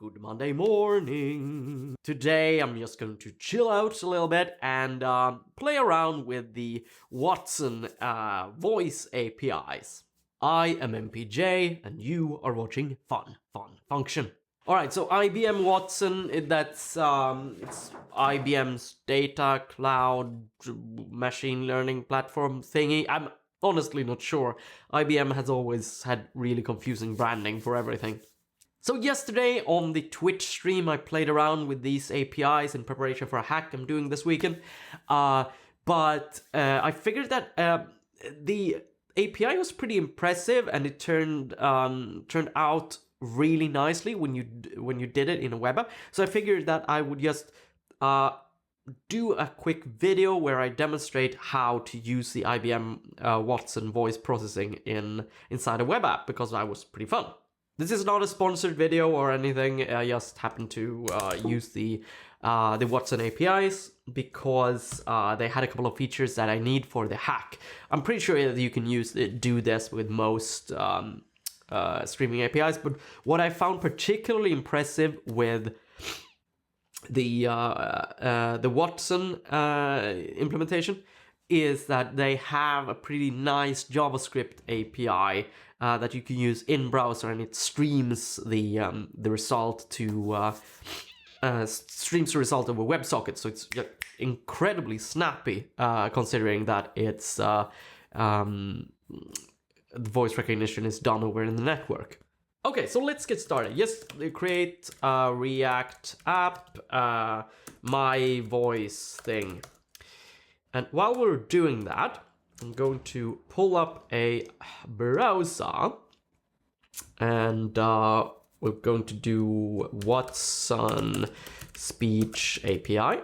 Good Monday morning. Today I'm just going to chill out a little bit and play around with the Watson voice APIs. I am MPJ and you are watching Fun Function. Alright, so IBM Watson, that's it's IBM's data cloud machine learning platform thingy. I'm honestly not sure. IBM has always had really confusing branding for everything. So yesterday on the Twitch stream, I played around with these APIs in preparation for a hack I'm doing this weekend. But I figured that the API was pretty impressive, and it turned out really nicely when you did it in a web app. So I figured that I would just do a quick video where I demonstrate how to use the IBM Watson voice processing inside a web app, because that was pretty fun. This is not a sponsored video or anything. I just happened to use the Watson APIs because they had a couple of features that I need for the hack. I'm pretty sure that you can do this with most streaming APIs, but what I found particularly impressive with the Watson implementation is that they have a pretty nice JavaScript API that you can use in browser, and it streams the result to streams the result of a WebSocket. So it's incredibly snappy, considering that it's voice recognition is done over in the network. Okay, so let's get started. Yes, create a React app, my voice thing. And while we're doing that, I'm going to pull up a browser, and we're going to do Watson speech API.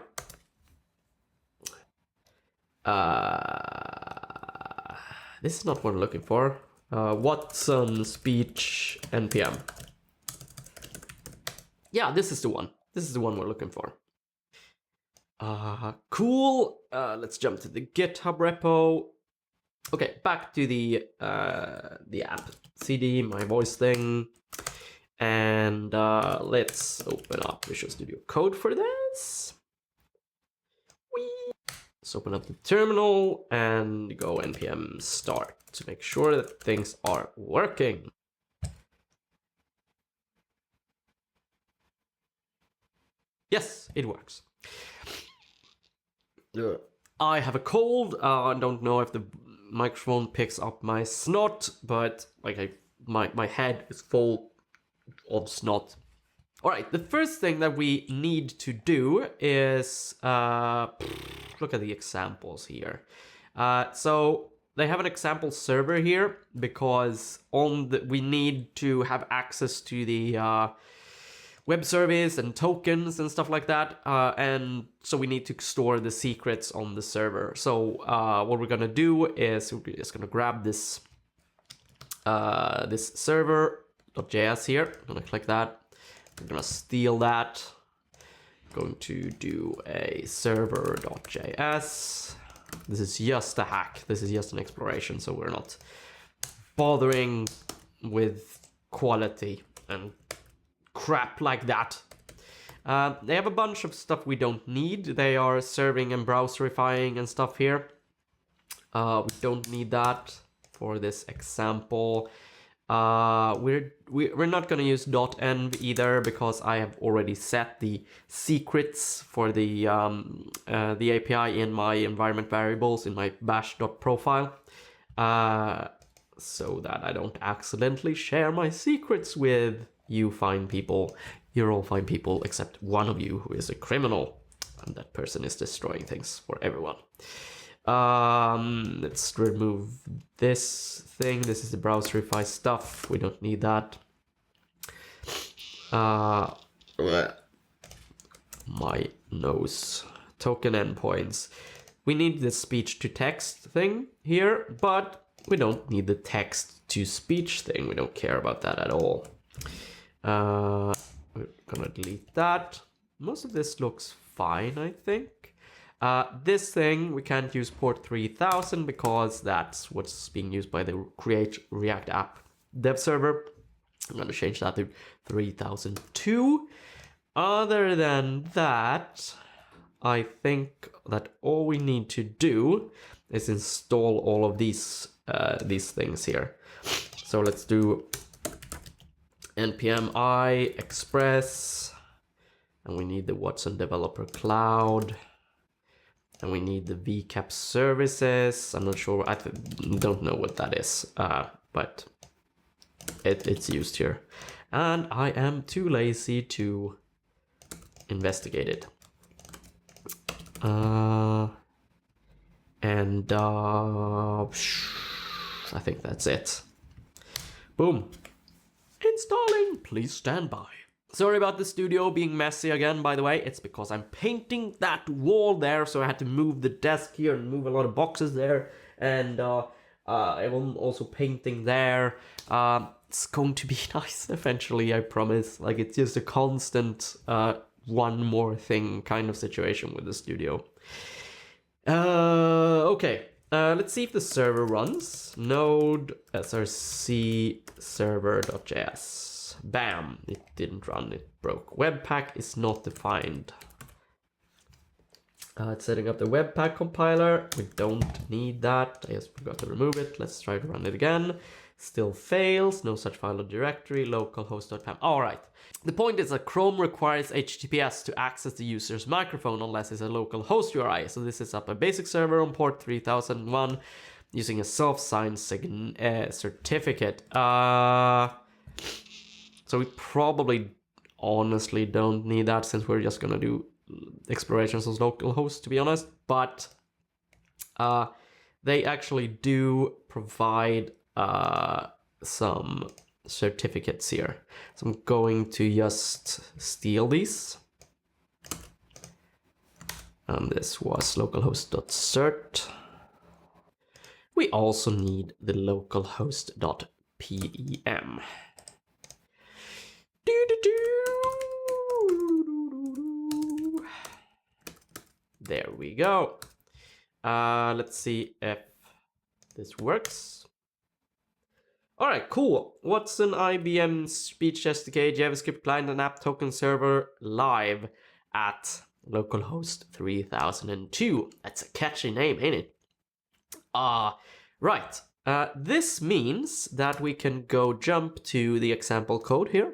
This is not what I'm looking for. Watson speech npm. Yeah, this is the one. This is the one we're looking for. Cool. Let's jump to the GitHub repo. Okay, back to the app. CD, my voice thing. And let's open up Visual Studio Code for this. Whee! Let's open up the terminal and go npm start to make sure that things are working. Yes, it works. I have a cold. I don't know if the microphone picks up my snot, but like my head is full of snot. All right, the first thing that we need to do is look at the examples here. So they have an example server here because we need to have access to the web service and tokens and stuff like that, and so we need to store the secrets on the server. So what we're gonna do is we're just gonna grab this this server.js here. I'm gonna click that. We're gonna steal that. I'm going to do a server.js. This is just a hack. This is just an exploration, so we're not bothering with quality and crap like that. They have a bunch of stuff we don't need. They are serving and browserifying and stuff here. We don't need that for this example. We're not going to use .env either because I have already set the secrets for the API in my environment variables in my bash.profile, so that I don't accidentally share my secrets with you fine people. You're all fine people except one of you who is a criminal, and that person is destroying things for everyone. Let's remove this thing. This is the browserify stuff. We don't need that. My nose. Token endpoints. We need the speech to text thing here, but we don't need the text to speech thing. We don't care about that at all. We're gonna delete that. Most of this looks fine, I think. This thing, we can't use port 3000 because that's what's being used by the Create React App dev server. I'm going to change that to 3002. Other than that, I think that all we need to do is install all of these things here. So let's do npm I express, and we need the Watson Developer Cloud, and we need the vcap services. I'm not sure, I don't know what that is, but it's used here. And I am too lazy to investigate it. I think that's it. Boom. Installing, please stand by. Sorry about the studio being messy again, by the way. It's because I'm painting that wall there, so I had to move the desk here and move a lot of boxes there. And I'm also painting there. It's going to be nice eventually, I promise. Like, it's just a constant one more thing kind of situation with the studio. Okay. Let's see if the server runs. Node src server.js. Bam, it didn't run, it broke. Webpack is not defined. It's setting up the Webpack compiler. We don't need that. I just forgot to remove it. Let's try to run it again. Still fails. No such file or directory. Localhost.pam. All right. The point is that Chrome requires HTTPS to access the user's microphone unless it's a local host URI. So this is up a basic server on port 3001 using a self-signed certificate. So we probably honestly don't need that since we're just gonna do explorations on localhost, to be honest. But they actually do provide some certificates here. So I'm going to just steal these. And this was localhost.cert. We also need the localhost.pem. There we go. Let's see if this works. All right, cool. Watson IBM Speech SDK, JavaScript client and app token server live at localhost 3002. That's a catchy name, ain't it? Right. This means that we can go jump to the example code here.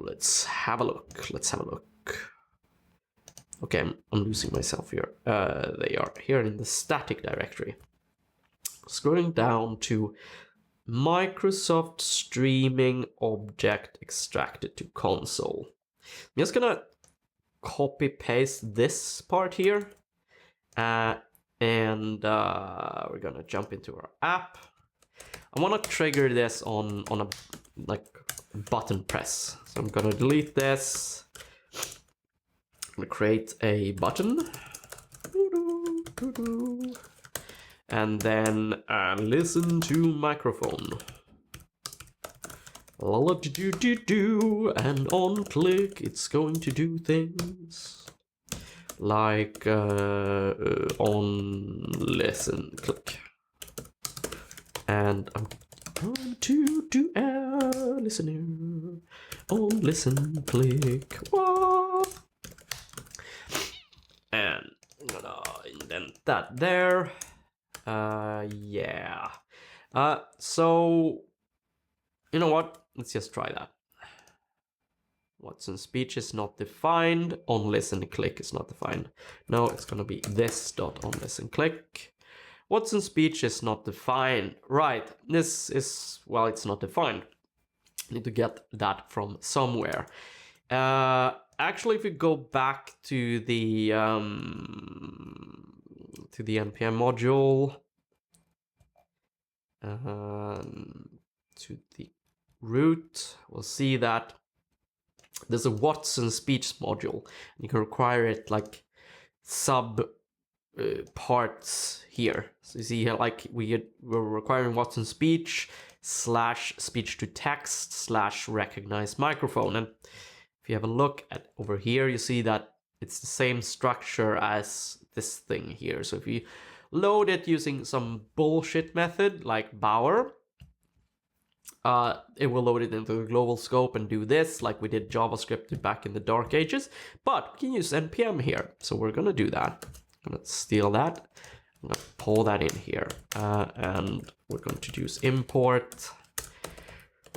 Let's have a look. Let's have a look. Okay, I'm losing myself here. They are here in the static directory. Scrolling down to Microsoft Streaming Object extracted to console. I'm just gonna copy paste this part here. And we're gonna jump into our app. I want to trigger this on a like button press. So I'm gonna delete this. I'm gonna create a button. And then listen to microphone. And on click, it's going to do things like on listen click. And I'm going to do a listener on listen click. Whoa. And I'm gonna indent that there. Yeah. So you know what? Let's just try that. Watson speech is not defined. On listen click is not defined. No, it's gonna be this dot on listen click. Watson speech is not defined. Right. This is, well, it's not defined. Need to get that from somewhere. Actually, if we go back to the npm module, to the root, we'll see that there's a Watson speech module. You can require it like sub parts here. So you see here, like we're requiring Watson speech / speech to text / recognize microphone. And if you have a look at over here, you see that it's the same structure as this thing here. So if you load it using some bullshit method like Bower, it will load it into the global scope and do this like we did JavaScript back in the dark ages, but we can use npm here. So we're gonna do that. I'm gonna steal that. I'm gonna pull that in here, and we're going to use import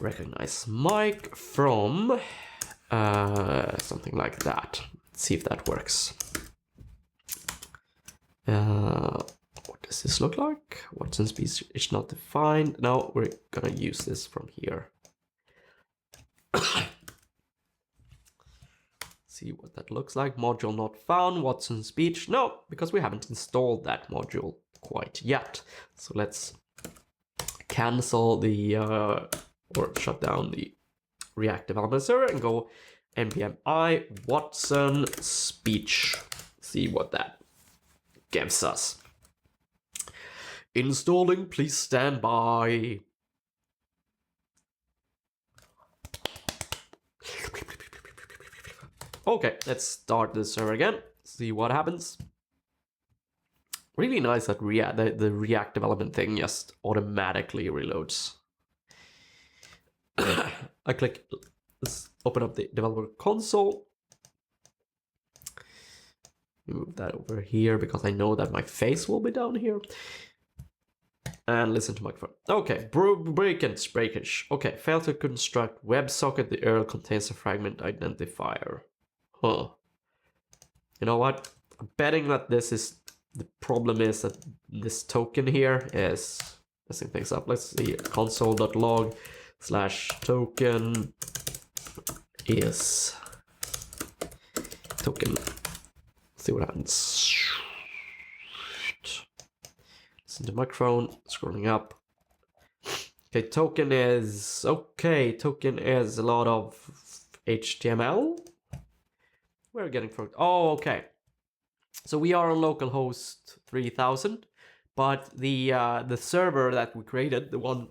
recognize mic from something like that. Let's see if that works. What does this look like? Watson speech is not defined. No, we're gonna use this from here. See what that looks like. Module not found. Watson speech. No, because we haven't installed that module quite yet. So let's cancel the or shut down the React development server and go npm I Watson speech. See what that gives us. Installing, please stand by. Okay, let's start the server again. See what happens. Really nice that the React development thing just automatically reloads. I click, let's open up the developer console. Move that over here because I know that my face will be down here. And listen to microphone. Okay, breakage. Okay, fail to construct WebSocket. The URL contains a fragment identifier. Huh. You know what? I'm betting that this is the problem is that this token here is messing things up. Let's see, console.log/token is token. Let's see what happens. Listen to microphone, scrolling up. Okay, token is a lot of HTML. We're getting for oh, okay. So we are on localhost 3000, but the server that we created, the one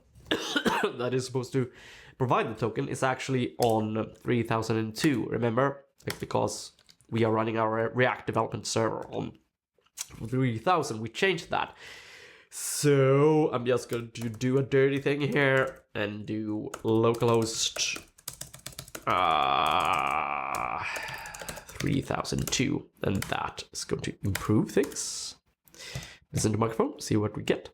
that is supposed to provide the token, is actually on 3002. Remember, because we are running our React development server on 3000. We changed that. So I'm just going to do a dirty thing here and do localhost 3002, and that is going to improve things. Listen to microphone, see what we get.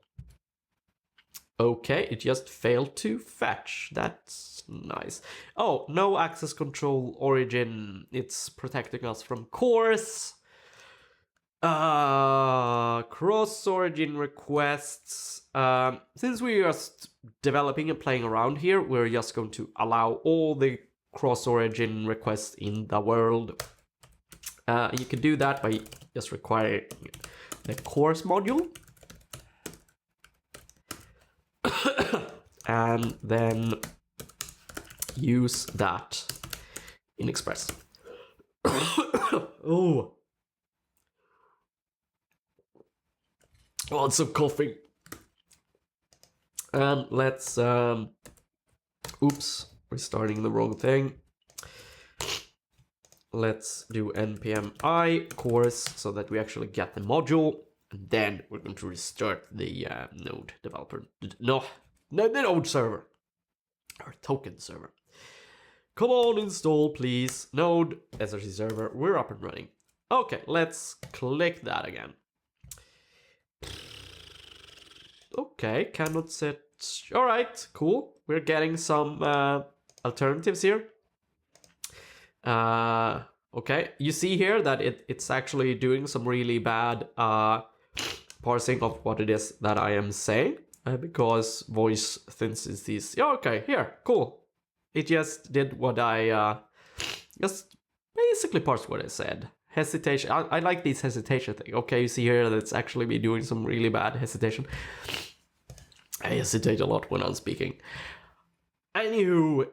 Okay, it just failed to fetch. That's nice. Oh, no access control origin. It's protecting us from CORS. Cross origin requests. Since we're just developing and playing around here, we're just going to allow all the cross origin requests in the world. You can do that by just requiring the CORS module. And then use that in Express. Oh, lots of coughing. And let's oops, restarting the wrong thing. Let's do npm I CORS so that we actually get the module, and then we're going to restart the node developer. No, the node server, our token server. Come on, install please. Node SRC server, we're up and running. Okay, let's click that again. Okay, cannot set. All right, cool. We're getting some alternatives here. Okay, you see here that it's actually doing some really bad parsing of what it is that I am saying, because voice thinks it's these. Yeah, okay, here, cool. It just did what I just basically parsed what I said. Hesitation. I like these hesitation thing. Okay, you see here that it's actually me doing some really bad hesitation. I hesitate a lot when I'm speaking. Anywho,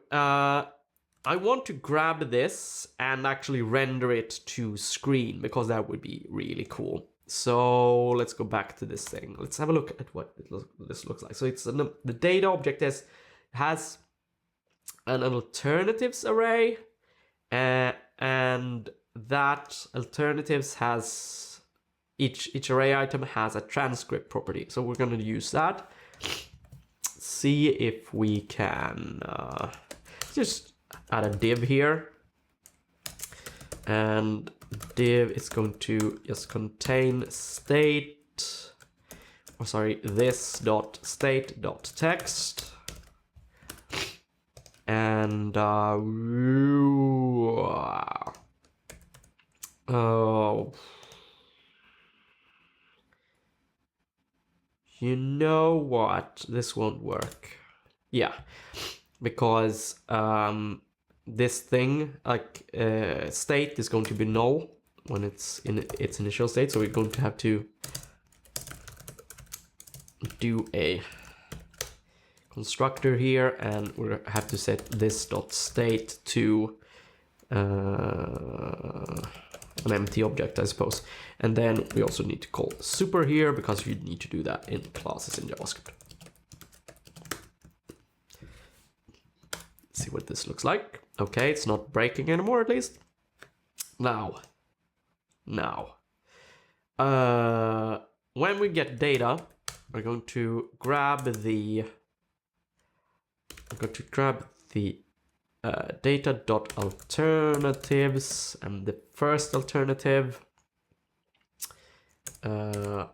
I want to grab this and actually render it to screen, because that would be really cool. So let's go back to this thing. Let's have a look at what this looks like. So it's the data object has an alternatives array, and that alternatives has each array item has a transcript property. So we're going to use that. see if we can just add a div here. And div is going to just contain state, or sorry, this dot state dot text. And oh, you know what? This won't work. Yeah, because this thing, like state, is going to be null when it's in its initial state. So we're going to have to do a constructor here, and we have to set this dot state to an empty object, I suppose. And then we also need to call super here, because you need to do that in classes in JavaScript. Let's see what this looks like. Okay, it's not breaking anymore, at least. Now, when we get data, we're going to grab the data.alternatives, and the first alternative, I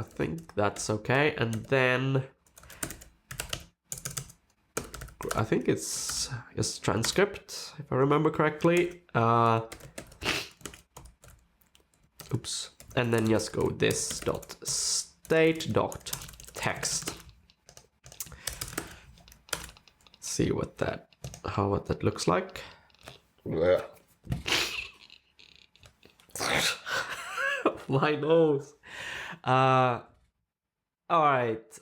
think that's okay. And then I think it's just transcript, if I remember correctly. Oops. And then just go this dot state dot text. See what that looks like. My nose. All right.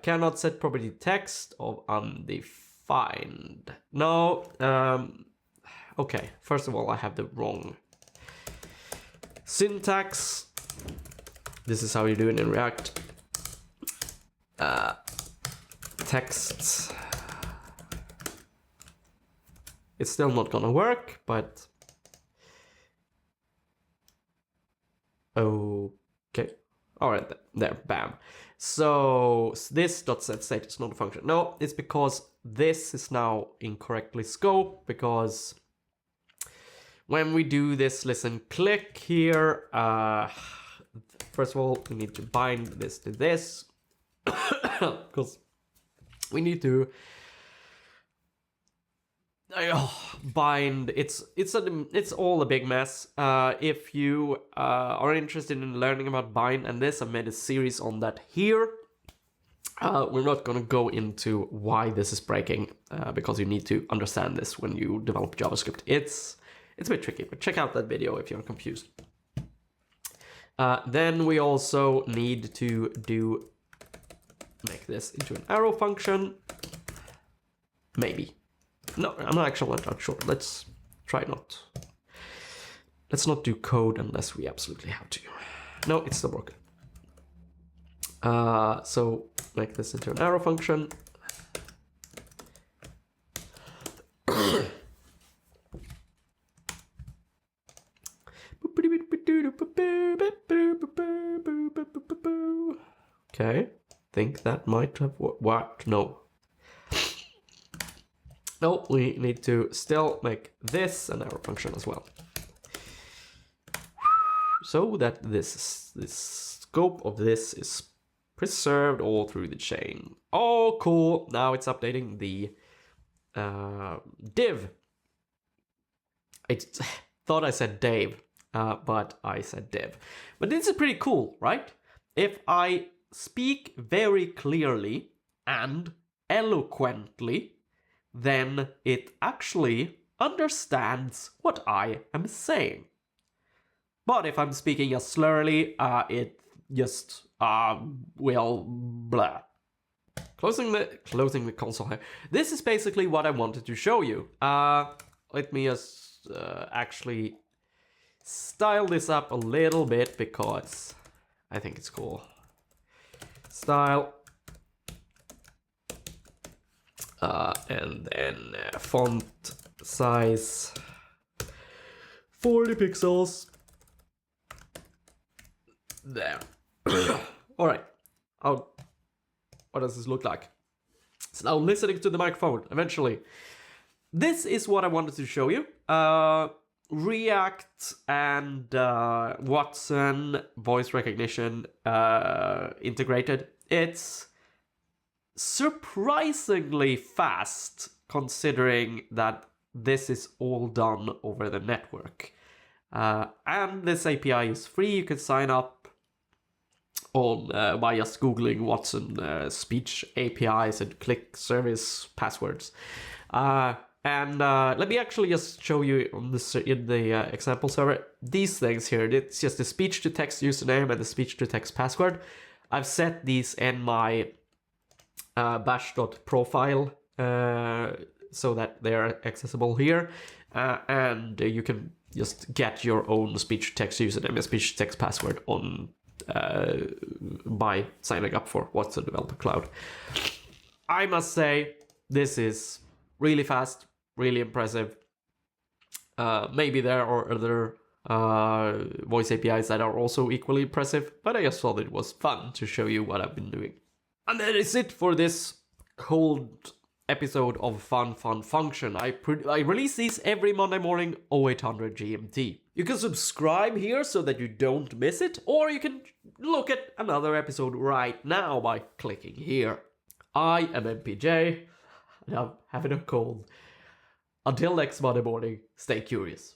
Cannot set property text of undefined. No. Okay. First of all, I have the wrong syntax. This is how you do it in React. Text. It's still not gonna work, but okay. All right, there, bam. So this dot set state is not a function. No, it's because this is now incorrectly scoped, because when we do this listen click here, first of all, we need to bind this to this, because we need to bind. It's all a big mess. If you are interested in learning about bind and this, I made a series on that here. We're not going to go into why this is breaking, because you need to understand this when you develop JavaScript. It's a bit tricky, but check out that video if you're confused. Then we also need to make this into an arrow function. Maybe. No, I'm actually not sure. Let's try not. Let's not do code unless we absolutely have to. No, it's still broken. So make this into an arrow function. Okay, think that might have worked. No. No, we need to still make this an arrow function as well, so that this scope of this is preserved all through the chain. Oh, cool! Now it's updating the div. I thought I said Dave, but I said div. But this is pretty cool, right? If I speak very clearly and eloquently, then it actually understands what I am saying. But if I'm speaking just slurly, it just will blah. Closing the console here. This is basically what I wanted to show you. Let me just actually style this up a little bit, because I think it's cool. Style. And then font size 40 pixels. There. All right. what does this look like? So now listening to the microphone, eventually. This is what I wanted to show you. React and Watson voice recognition integrated. It's surprisingly fast considering that this is all done over the network. And this API is free. You can sign up on by just googling Watson speech APIs and click service passwords. And let me actually just show you on this in the example server. These things here, it's just the speech to text username and the speech to text password. I've set these in my bash.profile so that they're accessible here. And you can just get your own speech to text username and speech to text password on by signing up for Watson Developer Cloud. I must say, this is really fast, really impressive. Maybe there are other voice APIs that are also equally impressive, but I just thought it was fun to show you what I've been doing. And that is it for this cold episode of Fun Function. I release these every Monday morning, 0800 GMT. You can subscribe here so that you don't miss it, or you can look at another episode right now by clicking here. I am MPJ, and I'm having a cold. Until next Monday morning, stay curious.